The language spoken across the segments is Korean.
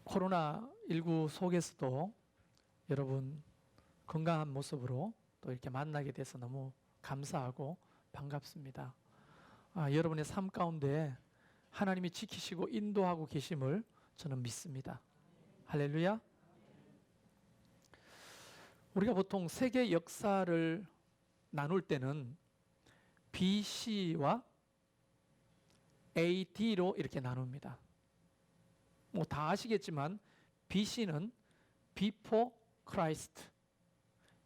코로나19 속에서도 여러분 건강한 모습으로 또 이렇게 만나게 돼서 너무 감사하고 반갑습니다. 여러분의 삶 가운데 하나님이 지키시고 인도하고 계심을 저는 믿습니다. 할렐루야. 우리가 보통 세계 역사를 나눌 때는 BC와 AD로 이렇게 나눕니다. 뭐 다 아시겠지만 BC는 Before Christ,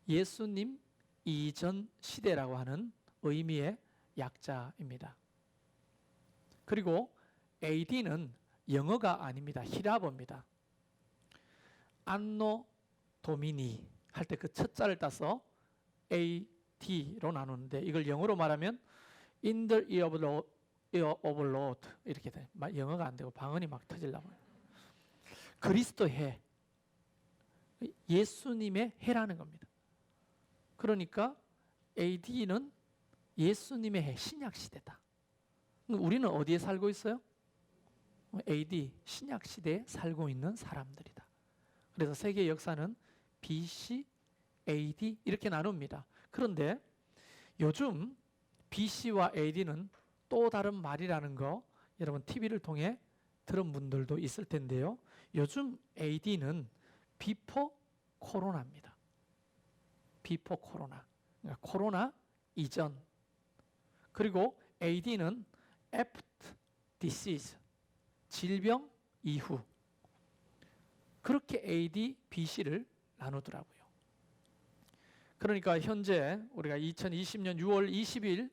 예수님 이전 시대라고 하는 의미의 약자입니다. 그리고 AD는 영어가 아닙니다. 히라보입니다. 안노 도미니 할 때 그 첫 자를 따서 AD로 나누는데 이걸 영어로 말하면 In the year of Lord 이렇게 돼. 영어가 안 되고 방언이 막 터지려고 해요. 그리스도 해, 예수님의 해라는 겁니다. 그러니까 AD는 예수님의 해, 신약 시대다. 우리는 어디에 살고 있어요? AD, 신약 시대에 살고 있는 사람들이다. 그래서 세계 역사는 BC, AD 이렇게 나눕니다. 그런데 요즘 BC와 AD는 또 다른 말이라는 거 여러분 TV를 통해 들은 분들도 있을 텐데요. 요즘 AD는 Before 코로나입니다. Before 코로나, 그러니까 코로나 이전. 그리고 AD는 After disease, 질병 이후. 그렇게 AD, BC를 나누더라고요. 그러니까 현재 우리가 2020년 6월 20일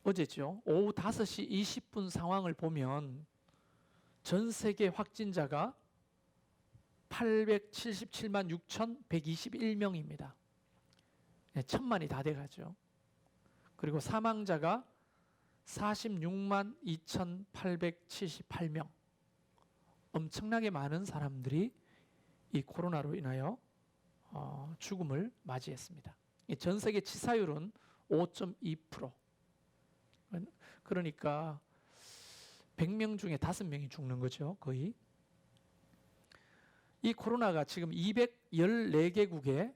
어제죠. 오후 5시 20분 상황을 보면 전 세계 확진자가 877만 6,121명입니다. 1000만이 다 돼가죠. 그리고 사망자가 46만 2,878명. 엄청나게 많은 사람들이 이 코로나로 인하여 죽음을 맞이했습니다. 전 세계 치사율은 5.2%. 그러니까 100명 중에 5명이 죽는 거죠, 거의. 이 코로나가 지금 214개국에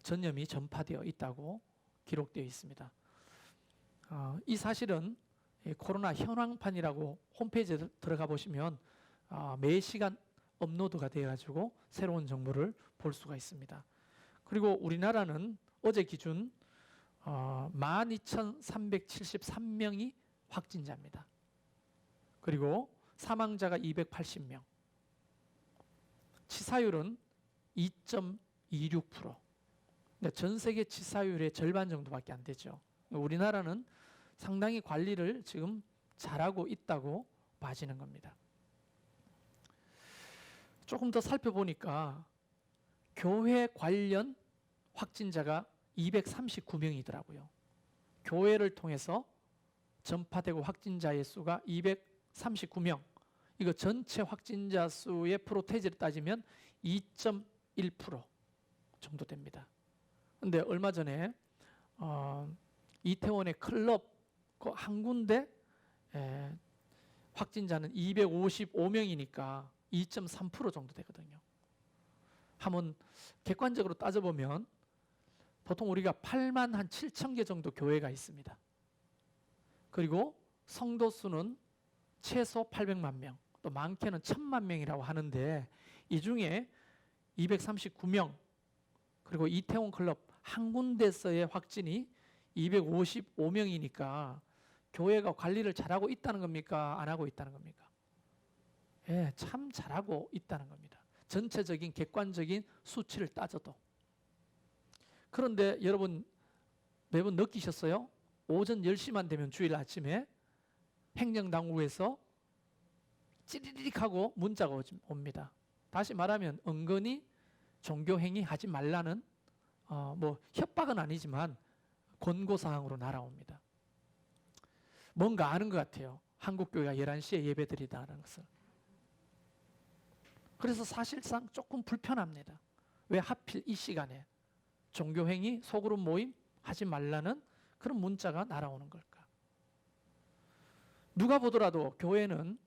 전염이 전파되어 있다고 기록되어 있습니다. 이 사실은 코로나 현황판이라고 홈페이지에 들어가 보시면 매 시간 업로드가 되어가지고 새로운 정보를 볼 수가 있습니다. 그리고 우리나라는 어제 기준 12,373명이 확진자입니다. 그리고 사망자가 280명. 치사율은 2.26%. 전 세계 치사율의 절반 정도밖에 안 되죠. 우리나라는 상당히 관리를 지금 잘하고 있다고 봐지는 겁니다. 조금 더 살펴보니까 교회 관련 확진자가 239명이더라고요. 교회를 통해서 전파되고 확진자의 수가 239명. 이거 전체 확진자 수의 프로테이지를 따지면 2.1% 정도 됩니다. 근데 얼마 전에 이태원의 클럽 한 군데 확진자는 255명이니까 2.3% 정도 되거든요. 한번 객관적으로 따져보면 보통 우리가 8만 한 7천 개 정도 교회가 있습니다. 그리고 성도 수는 최소 800만 명, 또 많게는 1000만 명이라고 하는데 이 중에 239명, 그리고 이태원 클럽 한 군데서의 확진이 255명이니까 교회가 관리를 잘하고 있다는 겁니까? 안 하고 있다는 겁니까? 예, 참 잘하고 있다는 겁니다. 전체적인 객관적인 수치를 따져도. 그런데 여러분 매번 느끼셨어요? 오전 10시만 되면 주일 아침에 행정당국에서 찌리릭 하고 문자가 옵니다. 다시 말하면 은근히 종교행위 하지 말라는 뭐 협박은 아니지만 권고사항으로 날아옵니다. 뭔가 아는 것 같아요. 한국교회가 11시에 예배드리다는 것을. 그래서 사실상 조금 불편합니다. 왜 하필 이 시간에 종교행위, 소그룹 모임 하지 말라는 그런 문자가 날아오는 걸까? 누가 보더라도 교회는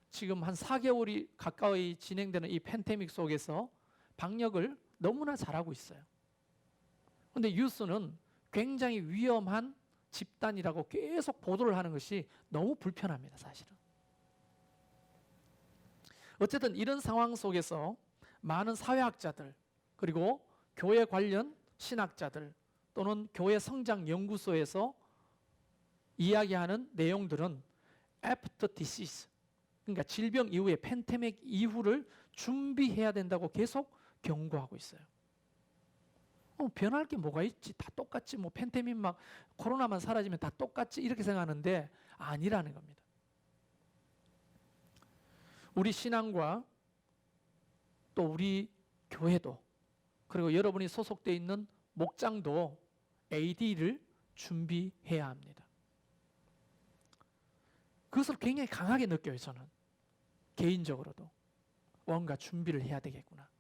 지금 한 4개월이 가까이 진행되는 이 팬데믹 속에서 방역을 너무나 잘하고 있어요. 그런데 뉴스는 굉장히 위험한 집단이라고 계속 보도를 하는 것이 너무 불편합니다, 사실은. 어쨌든 이런 상황 속에서 많은 사회학자들, 그리고 교회 관련 신학자들 또는 교회 성장 연구소에서 이야기하는 내용들은 after disease, 그러니까 질병 이후에 팬데믹 이후를 준비해야 된다고 계속 경고하고 있어요. 변할 게 뭐가 있지? 다 똑같지. 뭐 팬데믹 막 코로나만 사라지면 다 똑같지. 이렇게 생각하는데 아니라는 겁니다. 우리 신앙과 또 우리 교회도, 그리고 여러분이 소속되어 있는 목장도 AD를 준비해야 합니다. 그것을 굉장히 강하게 느껴요, 저는. 개인적으로도. 뭔가 준비를 해야 되겠구나.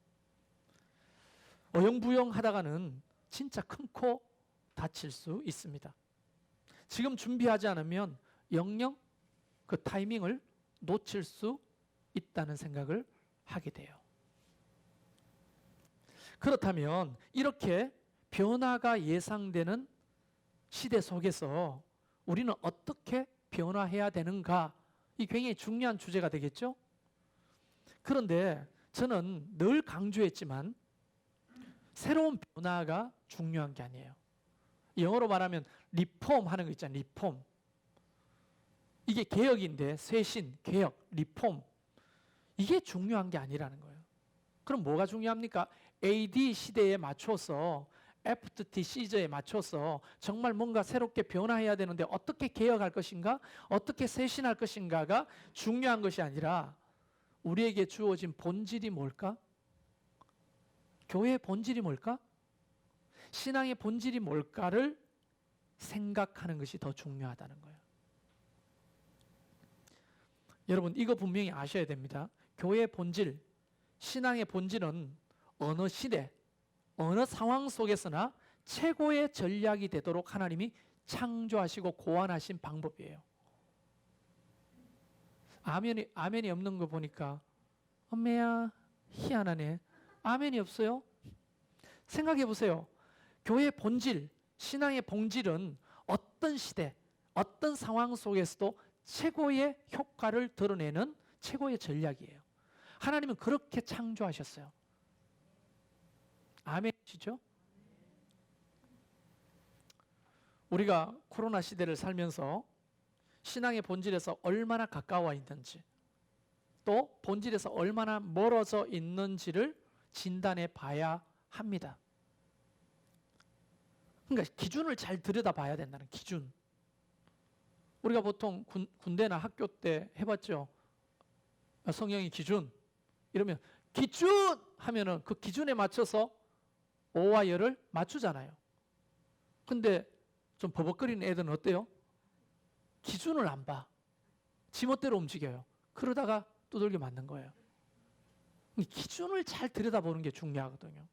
어영부영 하다가는 진짜 큰 코 다칠 수 있습니다. 지금 준비하지 않으면 영영 그 타이밍을 놓칠 수 있다는 생각을 하게 돼요. 그렇다면 이렇게 변화가 예상되는 시대 속에서 우리는 어떻게 변화해야 되는가? 이 굉장히 중요한 주제가 되겠죠? 그런데 저는 늘 강조했지만 새로운 변화가 중요한 게 아니에요. 영어로 말하면 리폼 하는 거 있잖아요. 리폼. 이게 개혁인데 쇄신, 개혁, 리폼. 이게 중요한 게 아니라는 거예요. 그럼 뭐가 중요합니까? AD 시대에 맞춰서 FT 시저에 맞춰서 정말 뭔가 새롭게 변화해야 되는데 어떻게 개혁할 것인가? 어떻게 쇄신할 것인가가 중요한 것이 아니라 우리에게 주어진 본질이 뭘까? 교회의 본질이 뭘까? 신앙의 본질이 뭘까를 생각하는 것이 더 중요하다는 거예요. 여러분 이거 분명히 아셔야 됩니다. 교회의 본질, 신앙의 본질은 어느 시대, 어느 상황 속에서나 최고의 전략이 되도록 하나님이 창조하시고 고안하신 방법이에요. 아멘이 없는 거 보니까 엄매야 희한하네. 아멘이 없어요? 생각해 보세요. 교회의 본질, 신앙의 본질은 어떤 시대, 어떤 상황 속에서도 최고의 효과를 드러내는 최고의 전략이에요. 하나님은 그렇게 창조하셨어요. 아멘이시죠? 우리가 코로나 시대를 살면서 신앙의 본질에서 얼마나 가까워 있는지, 또 본질에서 얼마나 멀어져 있는지를 진단해 봐야 합니다. 그러니까 기준을 잘 들여다봐야 된다는 기준. 우리가 보통 군대나 학교 때 해봤죠. 성령의 기준 이러면 기준 하면은 그 기준에 맞춰서 오와 열을 맞추잖아요. 근데 좀 버벅거리는 애들은 어때요? 기준을 안 봐. 지멋대로 움직여요. 그러다가 두들겨 맞는 거예요. 기준을 잘 들여다보는 게 중요하거든요.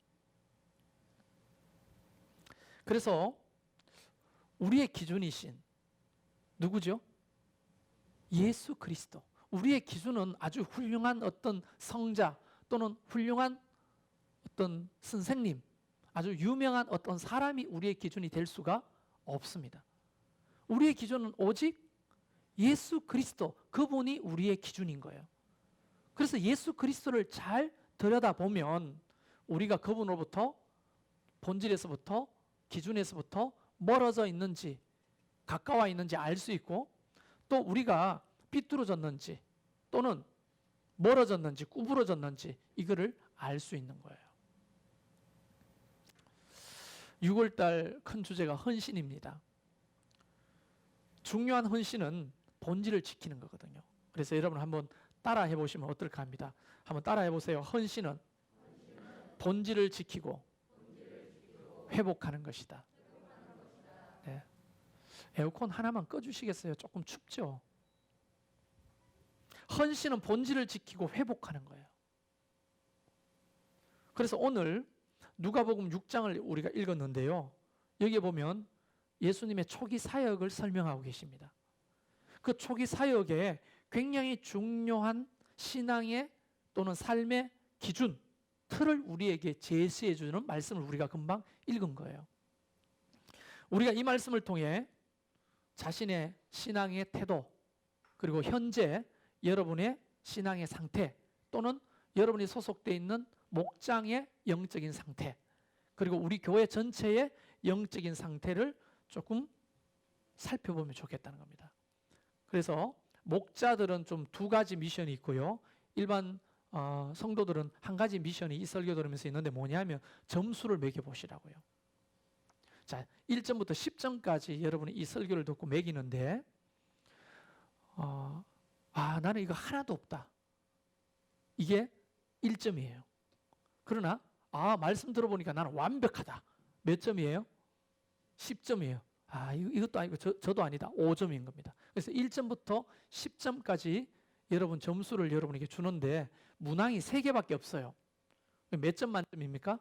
그래서 우리의 기준이신 누구죠? 예수 그리스도. 우리의 기준은 아주 훌륭한 어떤 성자 또는 훌륭한 어떤 선생님, 아주 유명한 어떤 사람이 우리의 기준이 될 수가 없습니다. 우리의 기준은 오직 예수 그리스도, 그분이 우리의 기준인 거예요. 그래서 예수 그리스도를 잘 들여다보면 우리가 그분으로부터 본질에서부터 기준에서부터 멀어져 있는지 가까워 있는지 알 수 있고, 또 우리가 삐뚤어졌는지 또는 멀어졌는지 구부러졌는지 이거를 알 수 있는 거예요. 6월달 큰 주제가 헌신입니다. 중요한 헌신은 본질을 지키는 거거든요. 그래서 여러분 한번 따라 해보시면 어떨까 합니다. 한번 따라 해보세요. 헌신은 본질을 지키고 회복하는 것이다. 네. 에어컨 하나만 꺼주시겠어요? 조금 춥죠? 헌신은 본질을 지키고 회복하는 거예요. 그래서 오늘 누가복음 6장을 우리가 읽었는데요. 여기에 보면 예수님의 초기 사역을 설명하고 계십니다. 그 초기 사역에 굉장히 중요한 신앙의 또는 삶의 기준, 틀을 우리에게 제시해 주는 말씀을 우리가 금방 읽은 거예요. 우리가 이 말씀을 통해 자신의 신앙의 태도, 그리고 현재 여러분의 신앙의 상태, 또는 여러분이 소속되어 있는 목장의 영적인 상태, 그리고 우리 교회 전체의 영적인 상태를 조금 살펴보면 좋겠다는 겁니다. 그래서 목자들은 좀 두 가지 미션이 있고요. 일반 성도들은 한 가지 미션이 이 설교 들으면서 있는데 뭐냐면 점수를 매겨보시라고요. 자, 1점부터 10점까지 여러분이 이 설교를 듣고 매기는데 나는 이거 하나도 없다. 이게 1점이에요. 그러나 말씀 들어보니까 나는 완벽하다. 몇 점이에요? 10점이에요. 이것도 아니고 저도 아니다. 5점인 겁니다. 그래서 1점부터 10점까지 여러분 점수를 여러분에게 주는데 문항이 3개밖에 없어요. 몇 점 만점입니까?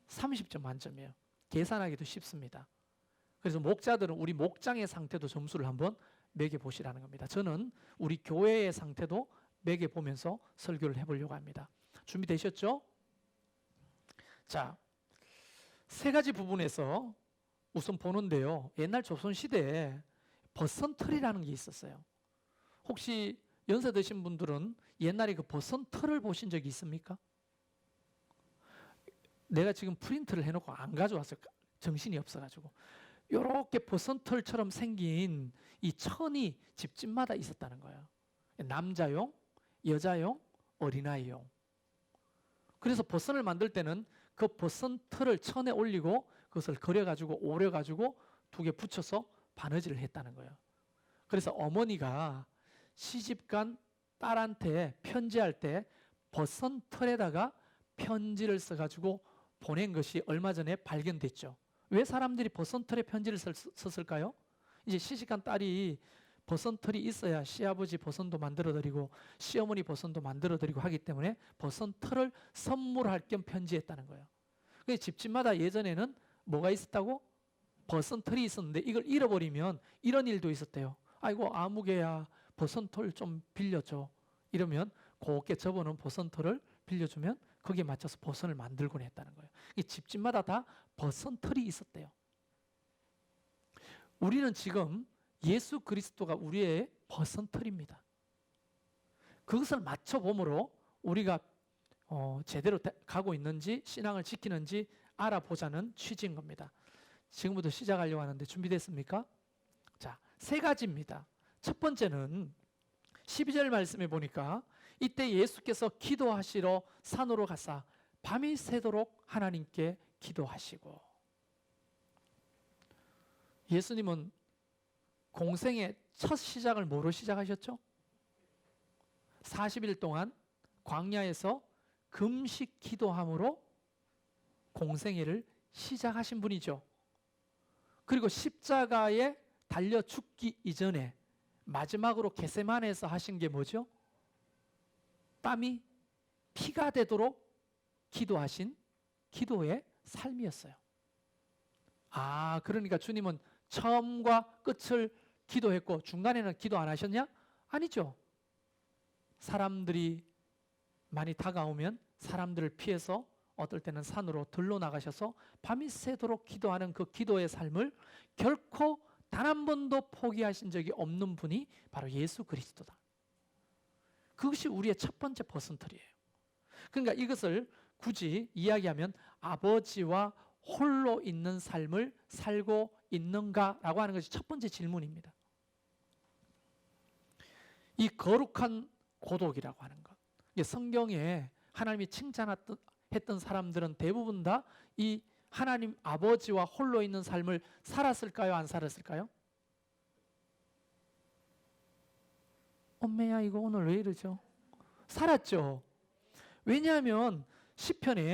30점 만점이에요. 계산하기도 쉽습니다. 그래서 목자들은 우리 목장의 상태도 점수를 한번 매겨보시라는 겁니다. 저는 우리 교회의 상태도 매겨보면서 설교를 해보려고 합니다. 준비되셨죠? 자, 3가지 부분에서 우선 보는데요. 옛날 조선시대에 버선틀이라는 게 있었어요. 혹시 연세 드신 분들은 옛날에 그 버선틀을 보신 적이 있습니까? 내가 지금 프린트를 해놓고 안 가져왔어요. 정신이 없어가지고. 이렇게 버선틀처럼 생긴 이 천이 집집마다 있었다는 거예요. 남자용, 여자용, 어린아이용. 그래서 버선을 만들 때는 그 버선틀을 천에 올리고 그것을 그려가지고 오려가지고 2개 붙여서 바느질을 했다는 거예요. 그래서 어머니가 시집간 딸한테 편지할 때 버선틀에다가 편지를 써가지고 보낸 것이 얼마 전에 발견됐죠. 왜 사람들이 버선틀에 편지를 썼을까요? 이제 시집간 딸이 버선틀이 있어야 시아버지 버선도 만들어드리고 시어머니 버선도 만들어드리고 하기 때문에 버선틀을 선물할 겸 편지했다는 거예요. 그래서 집집마다 예전에는 뭐가 있었다고? 버선틀이 있었는데 이걸 잃어버리면 이런 일도 있었대요. 아이고 아무개야 버선틀 좀 빌려줘. 이러면 곱게 접어놓은 버선틀을 빌려주면 거기에 맞춰서 버선을 만들곤 했다는 거예요. 집집마다 다 버선틀이 있었대요. 우리는 지금 예수 그리스도가 우리의 버선틀입니다. 그것을 맞춰봄으로 우리가 제대로 가고 있는지 신앙을 지키는지 알아보자는 취지인 겁니다. 지금부터 시작하려고 하는데 준비됐습니까? 자, 3가지입니다. 첫 번째는 12절 말씀에 보니까 이때 예수께서 기도하시러 산으로 가사 밤이 새도록 하나님께 기도하시고. 예수님은 공생의 첫 시작을 뭐로 시작하셨죠? 40일 동안 광야에서 금식 기도함으로 공생애를 시작하신 분이죠. 그리고 십자가에 달려 죽기 이전에 마지막으로 겟세마네에서 하신 게 뭐죠? 땀이 피가 되도록 기도하신 기도의 삶이었어요. 그러니까 주님은 처음과 끝을 기도했고 중간에는 기도 안 하셨냐? 아니죠. 사람들이 많이 다가오면 사람들을 피해서 어떨 때는 산으로 들러 나가셔서 밤이 새도록 기도하는 그 기도의 삶을 결코 단 한 번도 포기하신 적이 없는 분이 바로 예수 그리스도다. 그것이 우리의 첫 번째 버선틀이에요. 그러니까 이것을 굳이 이야기하면 아버지와 홀로 있는 삶을 살고 있는가라고 하는 것이 첫 번째 질문입니다. 이 거룩한 고독이라고 하는 것. 성경에 하나님이 칭찬했던 사람들은 대부분 다 이 하나님 아버지와 홀로 있는 삶을 살았을까요? 안 살았을까요? 엄매야 이거 오늘 왜 이러죠? 살았죠. 왜냐하면 시편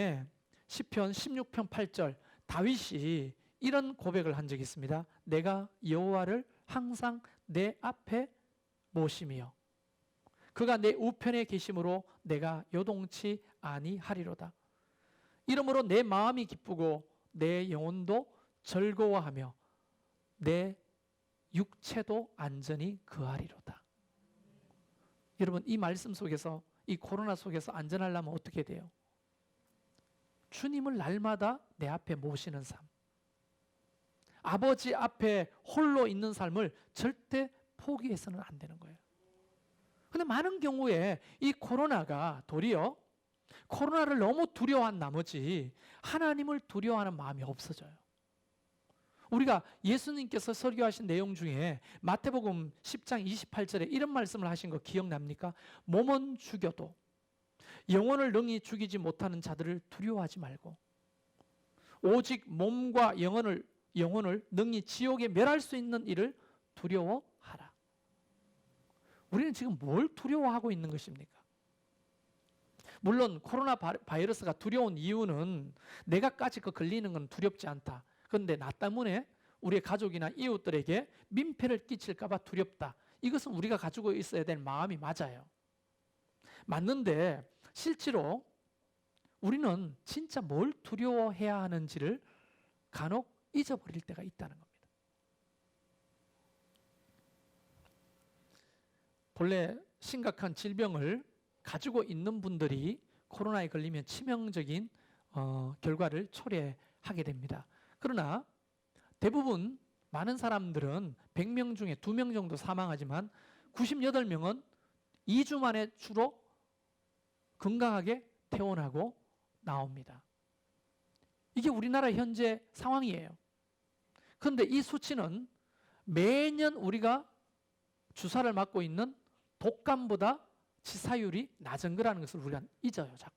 16편 8절 다윗이 이런 고백을 한 적이 있습니다. 내가 여호와를 항상 내 앞에 모심이요 그가 내 우편에 계심으로 내가 요동치 아니하리로다. 이러므로 내 마음이 기쁘고 내 영혼도 즐거워하며 내 육체도 안전히 거하리로다. 여러분, 이 말씀 속에서, 이 코로나 속에서 안전하려면 어떻게 돼요? 주님을 날마다 내 앞에 모시는 삶, 아버지 앞에 홀로 있는 삶을 절대 포기해서는 안 되는 거예요. 근데 많은 경우에 이 코로나가 도리어 코로나를 너무 두려워한 나머지 하나님을 두려워하는 마음이 없어져요. 우리가 예수님께서 설교하신 내용 중에 마태복음 10장 28절에 이런 말씀을 하신 거 기억납니까? 몸은 죽여도 영혼을 능히 죽이지 못하는 자들을 두려워하지 말고 오직 몸과 영혼을 능히 지옥에 멸할 수 있는 일을 두려워하라. 우리는 지금 뭘 두려워하고 있는 것입니까? 물론 코로나 바이러스가 두려운 이유는 내가까지 걸리는 건 두렵지 않다. 그런데 나 때문에 우리의 가족이나 이웃들에게 민폐를 끼칠까 봐 두렵다. 이것은 우리가 가지고 있어야 될 마음이 맞아요. 맞는데 실제로 우리는 진짜 뭘 두려워해야 하는지를 간혹 잊어버릴 때가 있다는 겁니다. 본래 심각한 질병을 가지고 있는 분들이 코로나에 걸리면 치명적인 결과를 초래하게 됩니다. 그러나 대부분 많은 사람들은 100명 중에 2명 정도 사망하지만 98명은 2주 만에 주로 건강하게 퇴원하고 나옵니다. 이게 우리나라 현재 상황이에요. 그런데 이 수치는 매년 우리가 주사를 맞고 있는 독감보다 치사율이 낮은 거라는 것을 우리가 잊어요, 자꾸.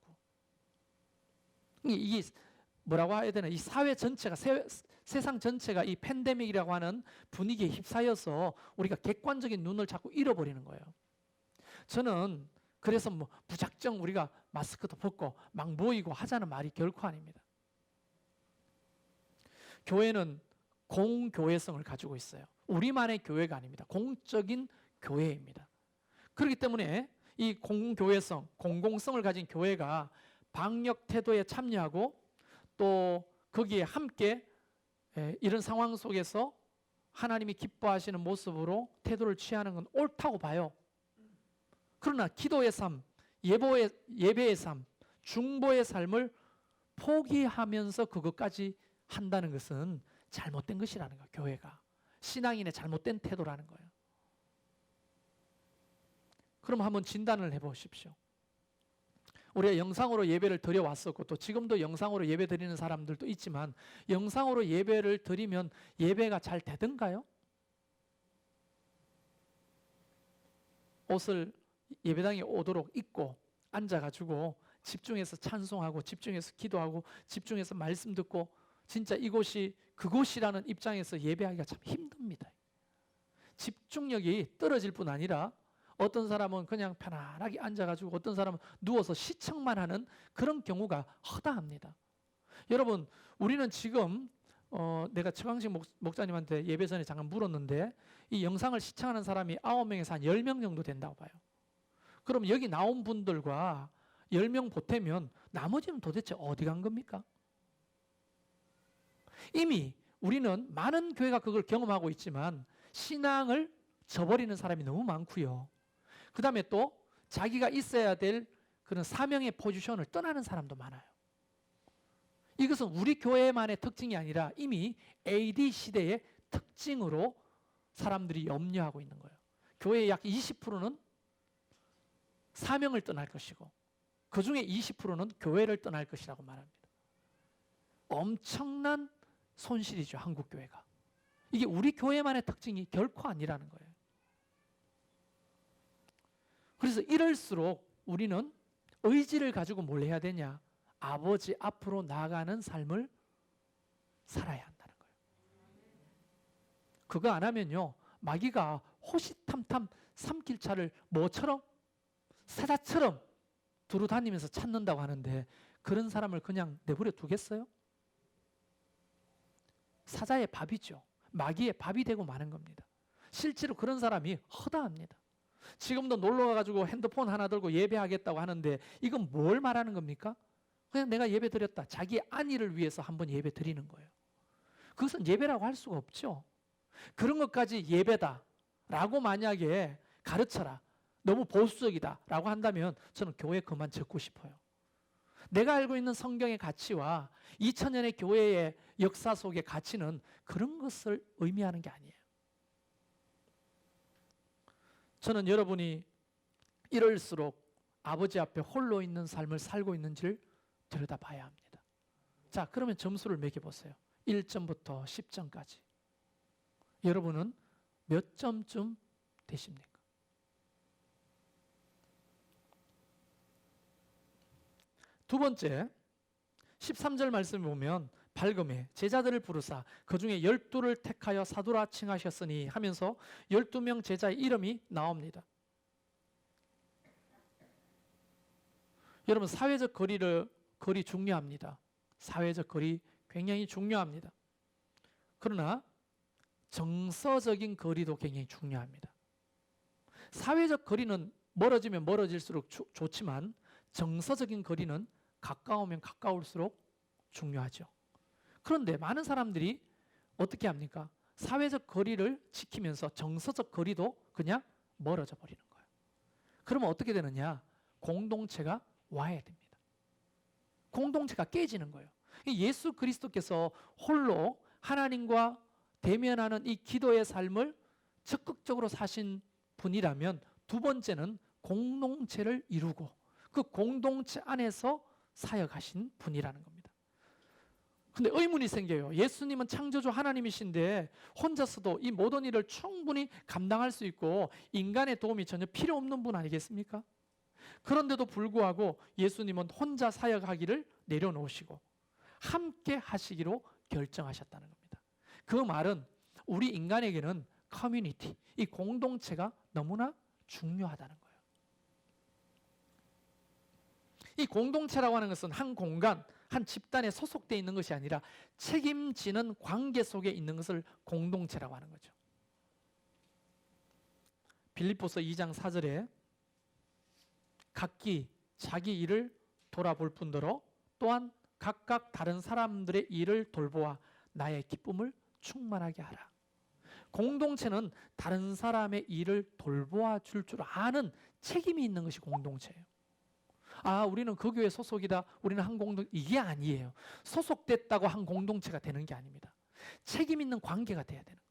이게 뭐라고 해야 되나? 이 사회 전체가, 세상 전체가 이 팬데믹이라고 하는 분위기에 휩싸여서 우리가 객관적인 눈을 자꾸 잃어버리는 거예요. 저는 그래서 뭐 무작정 우리가 마스크도 벗고 막 모이고 하자는 말이 결코 아닙니다. 교회는 공교회성을 가지고 있어요. 우리만의 교회가 아닙니다. 공적인 교회입니다. 그렇기 때문에 이 공교회성, 공공성을 가진 교회가 방역 태도에 참여하고 또 거기에 함께 이런 상황 속에서 하나님이 기뻐하시는 모습으로 태도를 취하는 건 옳다고 봐요. 그러나 기도의 삶, 예배의 삶, 중보의 삶을 포기하면서 그것까지 한다는 것은 잘못된 것이라는 거예요. 교회가 신앙인의 잘못된 태도라는 거예요. 그럼 한번 진단을 해보십시오. 우리가 영상으로 예배를 드려왔었고 또 지금도 영상으로 예배 드리는 사람들도 있지만 영상으로 예배를 드리면 예배가 잘 되던가요? 옷을 예배당에 오도록 입고 앉아가지고 집중해서 찬송하고 집중해서 기도하고 집중해서 말씀 듣고 진짜 이곳이 그곳이라는 입장에서 예배하기가 참 힘듭니다. 집중력이 떨어질 뿐 아니라 어떤 사람은 그냥 편안하게 앉아가지고 어떤 사람은 누워서 시청만 하는 그런 경우가 허다합니다. 여러분, 우리는 지금 내가 최광식 목사님한테 예배 전에 잠깐 물었는데 이 영상을 시청하는 사람이 9명에서 한 10명 정도 된다고 봐요. 그럼 여기 나온 분들과 10명 보태면 나머지는 도대체 어디 간 겁니까? 이미 우리는 많은 교회가 그걸 경험하고 있지만 신앙을 저버리는 사람이 너무 많고요. 그 다음에 또 자기가 있어야 될 그런 사명의 포지션을 떠나는 사람도 많아요. 이것은 우리 교회만의 특징이 아니라 이미 AD 시대의 특징으로 사람들이 염려하고 있는 거예요. 교회의 약 20%는 사명을 떠날 것이고 그 중에 20%는 교회를 떠날 것이라고 말합니다. 엄청난 손실이죠, 한국 교회가. 이게 우리 교회만의 특징이 결코 아니라는 거예요. 그래서 이럴수록 우리는 의지를 가지고 뭘 해야 되냐? 아버지 앞으로 나아가는 삶을 살아야 한다는 거예요. 그거 안 하면요, 마귀가 호시탐탐 삼킬차를 뭐처럼? 사자처럼 두루 다니면서 찾는다고 하는데 그런 사람을 그냥 내버려 두겠어요? 사자의 밥이죠. 마귀의 밥이 되고 마는 겁니다. 실제로 그런 사람이 허다합니다. 지금도 놀러 가가지고 핸드폰 하나 들고 예배하겠다고 하는데 이건 뭘 말하는 겁니까? 그냥 내가 예배 드렸다. 자기 안위를 위해서 한번 예배 드리는 거예요. 그것은 예배라고 할 수가 없죠. 그런 것까지 예배다라고 만약에 가르쳐라, 너무 보수적이다라고 한다면 저는 교회 그만 적고 싶어요. 내가 알고 있는 성경의 가치와 2000년의 교회의 역사 속의 가치는 그런 것을 의미하는 게 아니에요. 저는 여러분이 이럴수록 아버지 앞에 홀로 있는 삶을 살고 있는지를 들여다봐야 합니다. 자, 그러면 점수를 매겨보세요. 1점부터 10점까지. 여러분은 몇 점쯤 되십니까? 두 번째, 13절 말씀을 보면 발금에 제자들을 부르사 그 중에 12를 택하여 사도라 칭하셨으니 하면서 12명 제자의 이름이 나옵니다. 여러분, 사회적 거리 중요합니다. 사회적 거리 굉장히 중요합니다. 그러나 정서적인 거리도 굉장히 중요합니다. 사회적 거리는 멀어지면 멀어질수록 좋지만 정서적인 거리는 가까우면 가까울수록 중요하죠. 그런데 많은 사람들이 어떻게 합니까? 사회적 거리를 지키면서 정서적 거리도 그냥 멀어져 버리는 거예요. 그러면 어떻게 되느냐? 공동체가 와야 됩니다. 공동체가 깨지는 거예요. 예수 그리스도께서 홀로 하나님과 대면하는 이 기도의 삶을 적극적으로 사신 분이라면 두 번째는 공동체를 이루고 그 공동체 안에서 사역하신 분이라는 겁니다. 근데 의문이 생겨요. 예수님은 창조주 하나님이신데 혼자서도 이 모든 일을 충분히 감당할 수 있고 인간의 도움이 전혀 필요 없는 분 아니겠습니까? 그런데도 불구하고 예수님은 혼자 사역하기를 내려놓으시고 함께 하시기로 결정하셨다는 겁니다. 그 말은 우리 인간에게는 커뮤니티, 이 공동체가 너무나 중요하다는 거예요. 이 공동체라고 하는 것은 한 공간, 한 집단에 소속되어 있는 것이 아니라 책임지는 관계 속에 있는 것을 공동체라고 하는 거죠. 빌립보서 2장 4절에 각기 자기 일을 돌아볼 뿐더러 또한 각각 다른 사람들의 일을 돌보아 나의 기쁨을 충만하게 하라. 공동체는 다른 사람의 일을 돌보아 줄 줄 아는 책임이 있는 것이 공동체예요. 아, 우리는 그 교회 소속이다, 우리는 한 공동, 이게 아니에요. 소속됐다고 한 공동체가 되는 게 아닙니다. 책임 있는 관계가 돼야 되는 거예요.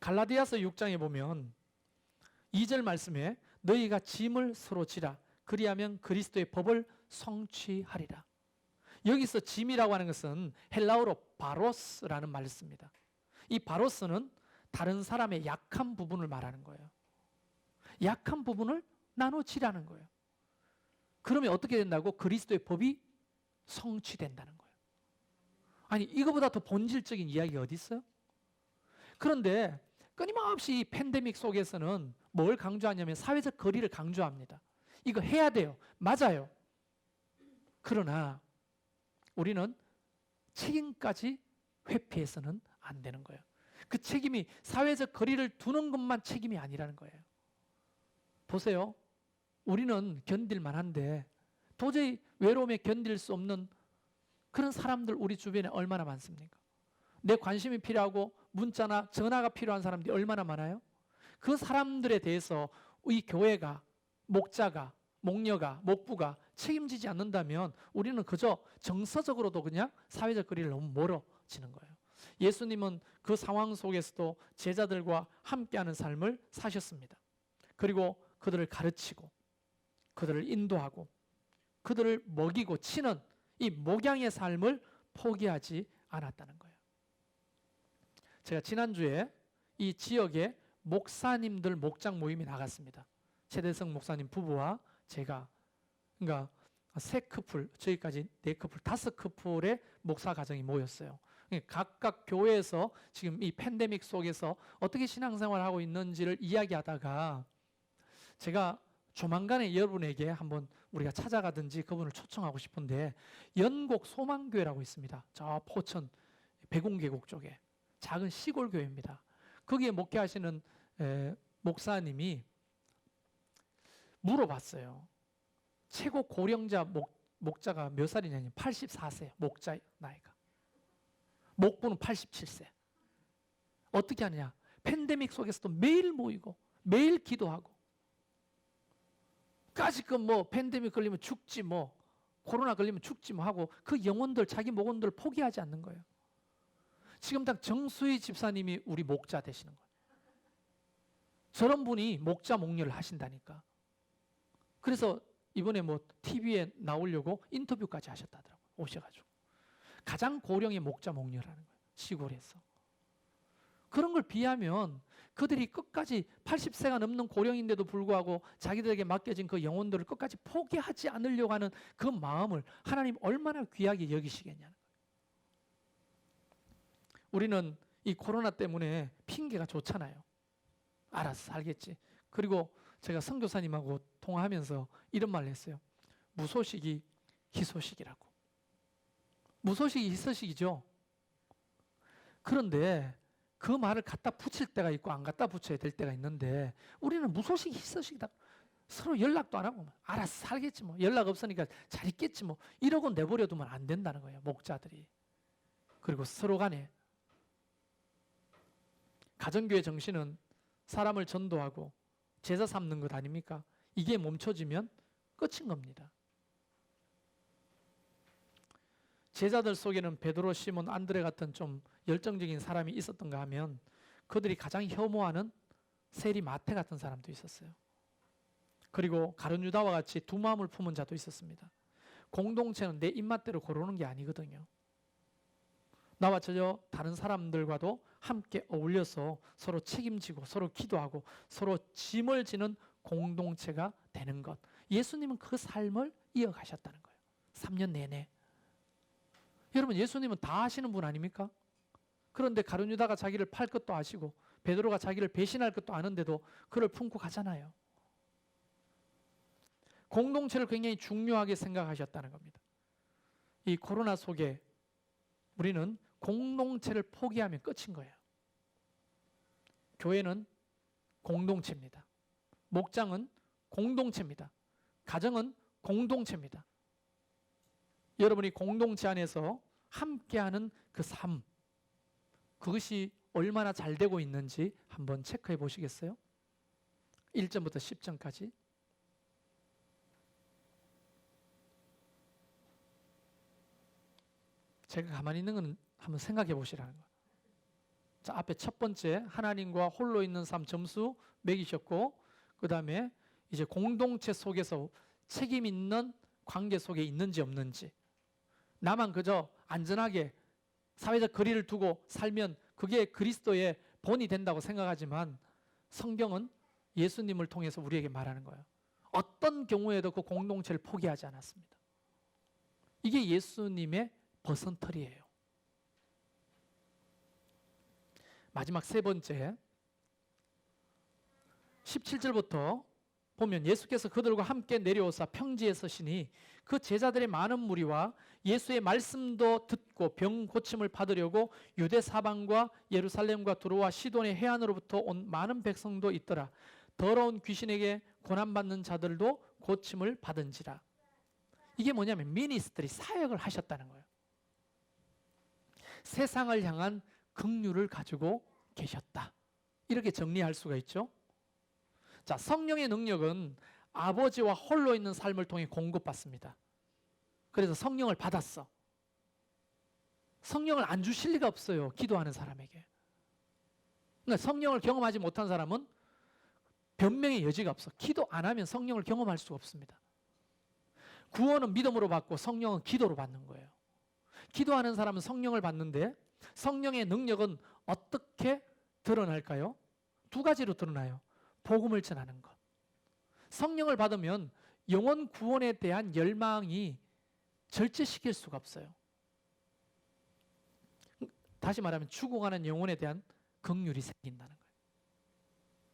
갈라디아서 6장에 보면 2절 말씀에 너희가 짐을 서로 지라 그리하면 그리스도의 법을 성취하리라. 여기서 짐이라고 하는 것은 헬라어로 바로스라는 말을 씁니다. 이 바로스는 다른 사람의 약한 부분을 말하는 거예요. 약한 부분을 나눠지라는 거예요. 그러면 어떻게 된다고? 그리스도의 법이 성취된다는 거예요. 아니, 이거보다 더 본질적인 이야기가 어디 있어요? 그런데 끊임없이 이 팬데믹 속에서는 뭘 강조하냐면 사회적 거리를 강조합니다. 이거 해야 돼요. 맞아요. 그러나 우리는 책임까지 회피해서는 안 되는 거예요. 그 책임이 사회적 거리를 두는 것만 책임이 아니라는 거예요. 보세요. 우리는 견딜만 한데 도저히 외로움에 견딜 수 없는 그런 사람들 우리 주변에 얼마나 많습니까? 내 관심이 필요하고 문자나 전화가 필요한 사람들이 얼마나 많아요? 그 사람들에 대해서 이 교회가, 목자가, 목녀가, 목부가 책임지지 않는다면 우리는 그저 정서적으로도 그냥 사회적 거리를 너무 멀어지는 거예요. 예수님은 그 상황 속에서도 제자들과 함께하는 삶을 사셨습니다. 그리고 그들을 가르치고 그들을 인도하고 그들을 먹이고 치는 이 목양의 삶을 포기하지 않았다는 거예요. 제가 지난주에 이 지역에 목사님들 목장 모임이 나갔습니다. 최대성 목사님 부부와 제가, 그러니까 세 커플, 저희까지 네 커플, 5커플의 목사 가정이 모였어요. 각각 교회에서 지금 이 팬데믹 속에서 어떻게 신앙생활을 하고 있는지를 이야기하다가 제가 조만간에 여러분에게 한번 우리가 찾아가든지 그분을 초청하고 싶은데 연곡 소망교회라고 있습니다. 저 포천 백운계곡 쪽에 작은 시골 교회입니다. 거기에 목회하시는 목사님이 물어봤어요. 최고 고령자 목자가 몇 살이냐니 84세 목자 나이가. 목부는 87세. 어떻게 하느냐? 팬데믹 속에서도 매일 모이고 매일 기도하고, 까짓건 뭐 팬데믹 걸리면 죽지 뭐, 코로나 걸리면 죽지 뭐 하고 그 영혼들, 자기 목혼들 포기하지 않는 거예요. 지금 딱 정수희 집사님이 우리 목자 되시는 거예요. 저런 분이 목자 목료를 하신다니까. 그래서 이번에 뭐 TV에 나오려고 인터뷰까지 하셨다더라고요. 오셔가지고. 가장 고령의 목자 목료라는 거예요. 시골에서. 그런 걸 비하면 그들이 끝까지 80세가 넘는 고령인데도 불구하고 자기들에게 맡겨진 그 영혼들을 끝까지 포기하지 않으려고 하는 그 마음을 하나님 얼마나 귀하게 여기시겠냐는 거예요. 우리는 이 코로나 때문에 핑계가 좋잖아요. 알아서 살겠지. 그리고 제가 선교사님하고 통화하면서 이런 말을 했어요. 무소식이 희소식이라고. 무소식이 희소식이죠. 그런데 그 말을 갖다 붙일 때가 있고 안 갖다 붙여야 될 때가 있는데, 우리는 무소식이 희소식이다. 서로 연락도 안 하고 알아서 살겠지 뭐, 연락 없으니까 잘 있겠지 뭐, 이러고 내버려 두면 안 된다는 거예요, 목자들이. 그리고 서로 간에 가정교회 정신은 사람을 전도하고 제자 삼는 것 아닙니까? 이게 멈춰지면 끝인 겁니다. 제자들 속에는 베드로, 시몬, 안드레 같은 좀 열정적인 사람이 있었던가 하면, 그들이 가장 혐오하는 세리 마태 같은 사람도 있었어요. 그리고 가룟 유다와 같이 두 마음을 품은 자도 있었습니다. 공동체는 내 입맛대로 고르는 게 아니거든요. 나와 저 다른 사람들과도 함께 어울려서 서로 책임지고 서로 기도하고 서로 짐을 지는 공동체가 되는 것. 예수님은 그 삶을 이어가셨다는 거예요. 3년 내내. 여러분, 예수님은 다 아시는 분 아닙니까? 그런데 가룟 유다가 자기를 팔 것도 아시고 베드로가 자기를 배신할 것도 아는데도 그를 품고 가잖아요. 공동체를 굉장히 중요하게 생각하셨다는 겁니다. 이 코로나 속에 우리는 공동체를 포기하면 끝인 거예요. 교회는 공동체입니다. 목장은 공동체입니다. 가정은 공동체입니다. 여러분이 공동체 안에서 함께하는 그 삶, 그것이 얼마나 잘 되고 있는지 한번 체크해 보시겠어요? 1점부터 10점까지. 제가 가만히 있는 건 한번 생각해 보시라는 거예요. 자, 앞에 첫 번째, 하나님과 홀로 있는 삶 점수 매기셨고, 그 다음에 이제 공동체 속에서 책임 있는 관계 속에 있는지 없는지, 나만 그저 안전하게 사회적 거리를 두고 살면 그게 그리스도의 본이 된다고 생각하지만, 성경은 예수님을 통해서 우리에게 말하는 거예요. 어떤 경우에도 그 공동체를 포기하지 않았습니다. 이게 예수님의 버선털이에요. 마지막 세 번째, 17절부터 보면 예수께서 그들과 함께 내려오사 평지에 서시니 그 제자들의 많은 무리와 예수의 말씀도 듣고 병 고침을 받으려고 유대 사방과 예루살렘과 두로와 시돈의 해안으로부터 온 많은 백성도 있더라. 더러운 귀신에게 고난받는 자들도 고침을 받은지라. 이게 뭐냐면 미니스트리, 사역을 하셨다는 거예요. 세상을 향한 긍휼을 가지고 계셨다. 이렇게 정리할 수가 있죠. 자, 성령의 능력은 아버지와 홀로 있는 삶을 통해 공급받습니다. 그래서 성령을 받았어. 성령을 안 주실 리가 없어요, 기도하는 사람에게. 그러니까 성령을 경험하지 못한 사람은 변명의 여지가 없어. 기도 안 하면 성령을 경험할 수가 없습니다. 구원은 믿음으로 받고 성령은 기도로 받는 거예요. 기도하는 사람은 성령을 받는데, 성령의 능력은 어떻게 드러날까요? 두 가지로 드러나요. 복음을 전하는 것. 성령을 받으면 영혼 구원에 대한 열망이 절제시킬 수가 없어요. 다시 말하면 죽어가는 영혼에 대한 긍휼이 생긴다는 거예요.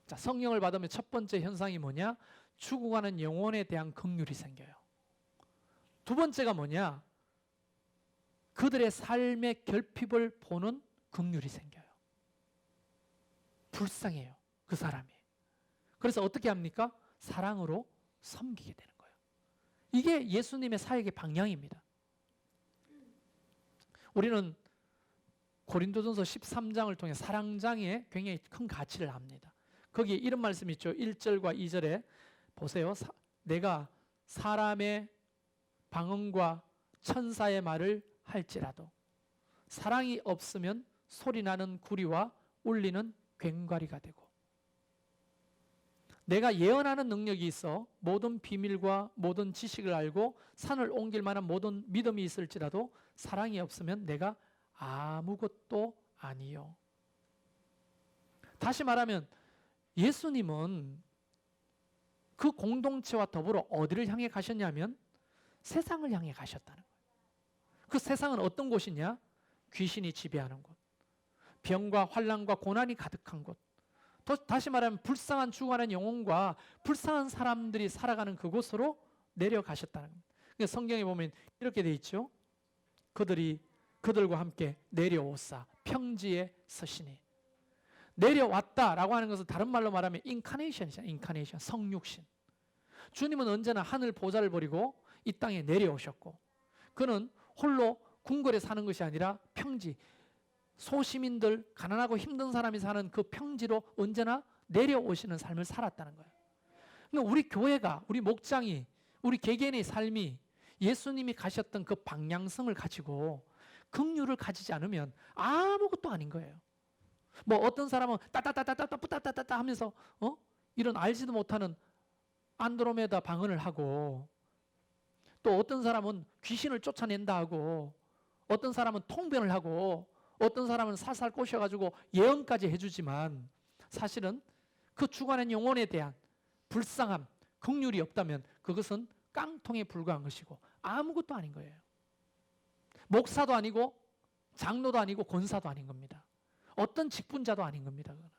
자, 성령을 받으면 첫 번째 현상이 뭐냐? 죽어가는 영혼에 대한 긍휼이 생겨요. 두 번째가 뭐냐? 그들의 삶의 결핍을 보는 긍휼이 생겨요. 불쌍해요, 그 사람이. 그래서 어떻게 합니까? 사랑으로 섬기게 되는 거예요. 이게 예수님의 사역의 방향입니다. 우리는 고린도전서 13장을 통해 사랑장에 굉장히 큰 가치를 합니다. 거기에 이런 말씀이 있죠. 1절과 2절에 보세요. 내가 사람의 방언과 천사의 말을 할지라도 사랑이 없으면 소리나는 구리와 울리는 괭과리가 되고, 내가 예언하는 능력이 있어 모든 비밀과 모든 지식을 알고 산을 옮길 만한 모든 믿음이 있을지라도 사랑이 없으면 내가 아무것도 아니요. 다시 말하면 예수님은 그 공동체와 더불어 어디를 향해 가셨냐면 세상을 향해 가셨다는 거예요. 그 세상은 어떤 곳이냐? 귀신이 지배하는 곳, 병과 환난과 고난이 가득한 곳, 다시 말하면 불쌍한 죽어가는 영혼과 불쌍한 사람들이 살아가는 그곳으로 내려가셨다는 겁니다. 그러니까 성경에 보면 이렇게 돼 있죠. 그들과 함께 내려오사 평지에 서시니. 내려왔다라고 하는 것은 다른 말로 말하면 인카네이션이잖아요. 인카네이션, 성육신. 주님은 언제나 하늘 보좌를 버리고 이 땅에 내려오셨고, 그는 홀로 궁궐에 사는 것이 아니라 평지, 소시민들, 가난하고 힘든 사람이 사는 그 평지로 언제나 내려오시는 삶을 살았다는 거예요. 그러니까 우리 교회가, 우리 목장이, 우리 개개인의 삶이 예수님이 가셨던 그 방향성을 가지고 긍휼을 가지지 않으면 아무것도 아닌 거예요. 뭐 어떤 사람은 따따따따따따따따따 하면서 이런 알지도 못하는 안드로메다 방언을 하고, 또 어떤 사람은 귀신을 쫓아낸다 하고, 어떤 사람은 통변을 하고, 어떤 사람은 살살 꼬셔가지고 예언까지 해주지만 사실은 그 죽어가는 영혼에 대한 불쌍함, 긍휼이 없다면 그것은 깡통에 불과한 것이고 아무것도 아닌 거예요. 목사도 아니고 장로도 아니고 권사도 아닌 겁니다. 어떤 직분자도 아닌 겁니다. 그거는.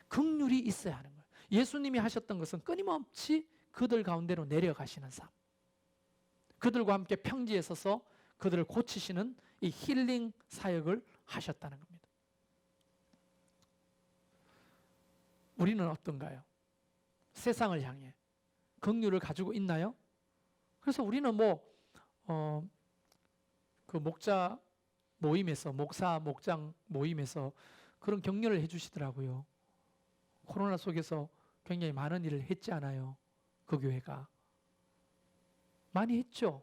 긍휼이 있어야 하는 거예요. 예수님이 하셨던 것은 끊임없이 그들 가운데로 내려가시는 삶, 그들과 함께 평지에 서서 그들을 고치시는 이 힐링 사역을 하셨다는 겁니다. 우리는 어떤가요? 세상을 향해 긍휼을 가지고 있나요? 그래서 우리는 그 목자 모임에서, 목장 모임에서 그런 격려를 해주시더라고요. 코로나 속에서 굉장히 많은 일을 했지 않아요? 그 교회가 많이 했죠.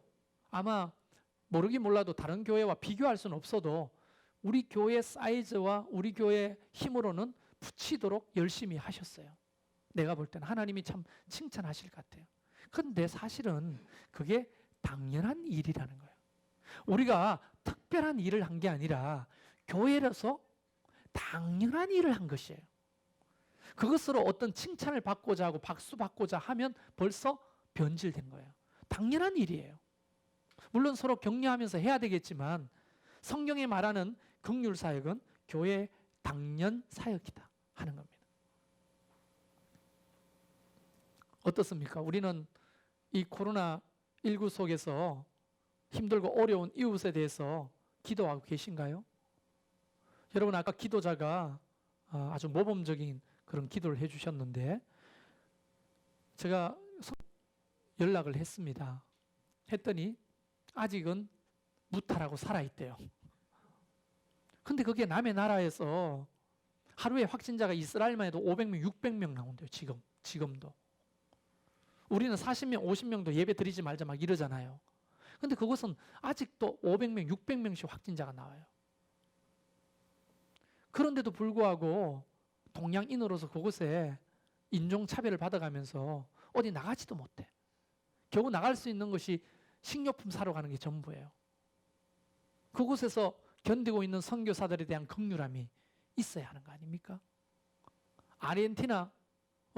아마 모르긴 몰라도 다른 교회와 비교할 수는 없어도 우리 교회 사이즈와 우리 교회 힘으로는 붙이도록 열심히 하셨어요. 내가 볼 때는 하나님이 참 칭찬하실 것 같아요. 그런데 사실은 그게 당연한 일이라는 거예요. 우리가 특별한 일을 한 게 아니라 교회라서 당연한 일을 한 것이에요. 그것으로 어떤 칭찬을 받고자 하고 박수 받고자 하면 벌써 변질된 거예요. 당연한 일이에요. 물론 서로 격려하면서 해야 되겠지만 성경에 말하는 긍휼 사역은 교회의 당연 사역이다 하는 겁니다. 어떻습니까? 우리는 이 코로나19 속에서 힘들고 어려운 이웃에 대해서 기도하고 계신가요? 여러분, 아까 기도자가 아주 모범적인 그런 기도를 해주셨는데 제가 연락을 했습니다. 했더니 아직은 무탈하고 살아있대요. 근데 그게 남의 나라에서 하루에 확진자가 이스라엘만 해도 500명, 600명 나온대요. 지금도. 우리는 40명, 50명도 예배 드리지 말자 막 이러잖아요. 근데 그것은 아직도 500명, 600명씩 확진자가 나와요. 그런데도 불구하고 동양인으로서 그곳에 인종차별을 받아가면서 어디 나가지도 못해. 겨우 나갈 수 있는 것이 식료품 사러 가는 게 전부예요. 그곳에서 견디고 있는 선교사들에 대한 긍휼함이 있어야 하는 거 아닙니까? 아르헨티나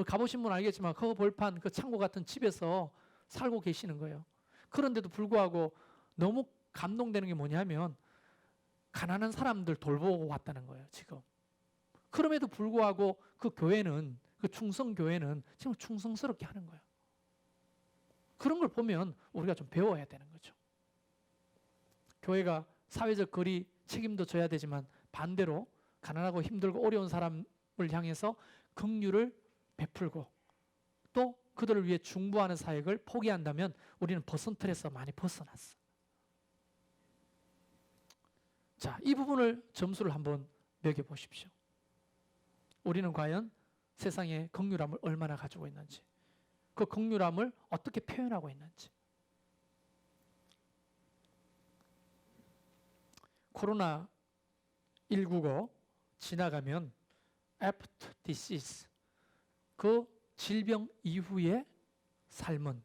가보신 분 알겠지만 그 벌판, 그 창고 같은 집에서 살고 계시는 거예요. 그런데도 불구하고 너무 감동되는 게 뭐냐면 가난한 사람들 돌보고 왔다는 거예요, 지금. 그럼에도 불구하고 그 교회는, 그 충성교회는 지금 충성스럽게 하는 거예요. 그런 걸 보면 우리가 좀 배워야 되는 거죠. 교회가 사회적 거리 책임도 져야 되지만 반대로 가난하고 힘들고 어려운 사람을 향해서 긍휼을 베풀고 또 그들을 위해 중보하는 사역을 포기한다면 우리는 벗은 틀에서 많이 벗어났어. 자, 이 부분을 점수를 한번 매겨 보십시오. 우리는 과연 세상의 긍휼함을 얼마나 가지고 있는지, 그 긍휼함을 어떻게 표현하고 있는지. 코로나19가 지나가면 after disease, 그 질병 이후의 삶은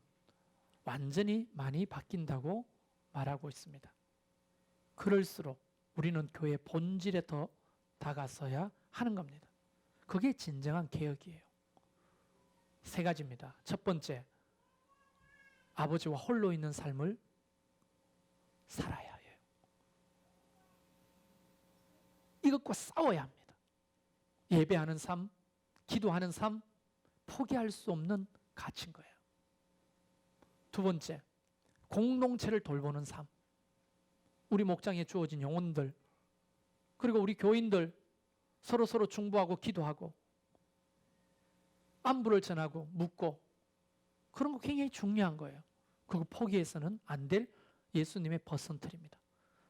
완전히 많이 바뀐다고 말하고 있습니다. 그럴수록 우리는 교회 본질에 더 다가서야 하는 겁니다. 그게 진정한 개혁이에요. 세 가지입니다. 첫 번째, 아버지와 홀로 있는 삶을 살아야 해요. 이것과 싸워야 합니다. 예배하는 삶, 기도하는 삶, 포기할 수 없는 가치인 거예요. 두 번째, 공동체를 돌보는 삶. 우리 목장에 주어진 영혼들, 그리고 우리 교인들 서로 중보하고 기도하고 안부를 전하고 묻고, 그런 거 굉장히 중요한 거예요. 그거 포기해서는 안 될 예수님의 퍼센트입니다.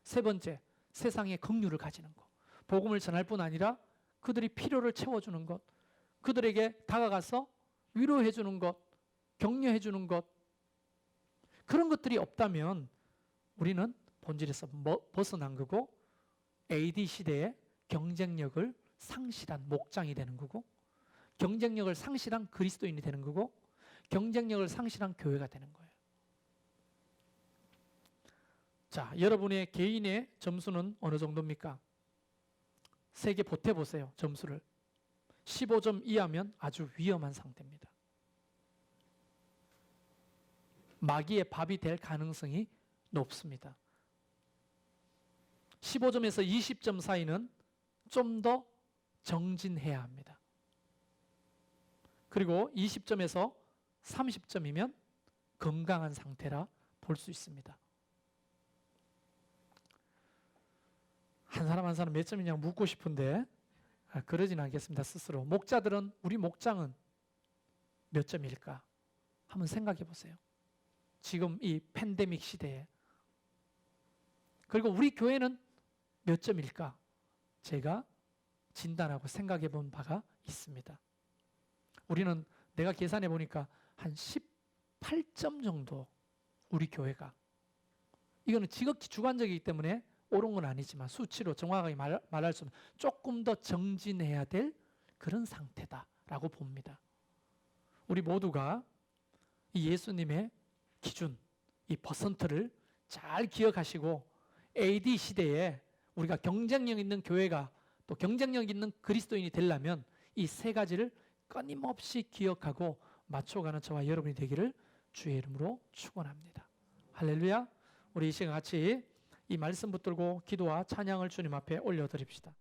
세 번째, 세상의 긍휼을 가지는 것. 복음을 전할 뿐 아니라 그들이 필요를 채워주는 것, 그들에게 다가가서 위로해 주는 것, 격려해 주는 것, 그런 것들이 없다면 우리는 본질에서 벗어난 거고 AD 시대의 경쟁력을 상실한 목장이 되는 거고, 경쟁력을 상실한 그리스도인이 되는 거고, 경쟁력을 상실한 교회가 되는 거예요. 자, 여러분의 개인의 점수는 어느 정도입니까? 세 개 보태보세요. 점수를 15점 이하면 아주 위험한 상태입니다. 마귀의 밥이 될 가능성이 높습니다. 15점에서 20점 사이는 좀 더 정진해야 합니다. 그리고 20점에서 30점이면 건강한 상태라 볼 수 있습니다. 한 사람 한 사람 몇 점이냐고 묻고 싶은데 그러진 않겠습니다. 스스로. 목자들은, 우리 목장은 몇 점일까? 한번 생각해 보세요. 지금 이 팬데믹 시대에. 그리고 우리 교회는 몇 점일까? 제가 진단하고 생각해 본 바가 있습니다. 우리는, 내가 계산해 보니까 한 18점 정도, 우리 교회가. 이거는 지극히 주관적이기 때문에 옳은 건 아니지만 수치로 정확하게 말할 수 없는, 조금 더 정진해야 될 그런 상태다라고 봅니다. 우리 모두가 이 예수님의 기준, 이 퍼센트를 잘 기억하시고 AD 시대에 우리가 경쟁력 있는 교회가, 또 경쟁력 있는 그리스도인이 되려면 이 세 가지를 끊임없이 기억하고 맞춰가는 저와 여러분이 되기를 주의 이름으로 축원합니다. 할렐루야. 우리 이 시간 같이 이 말씀 붙들고 기도와 찬양을 주님 앞에 올려드립시다.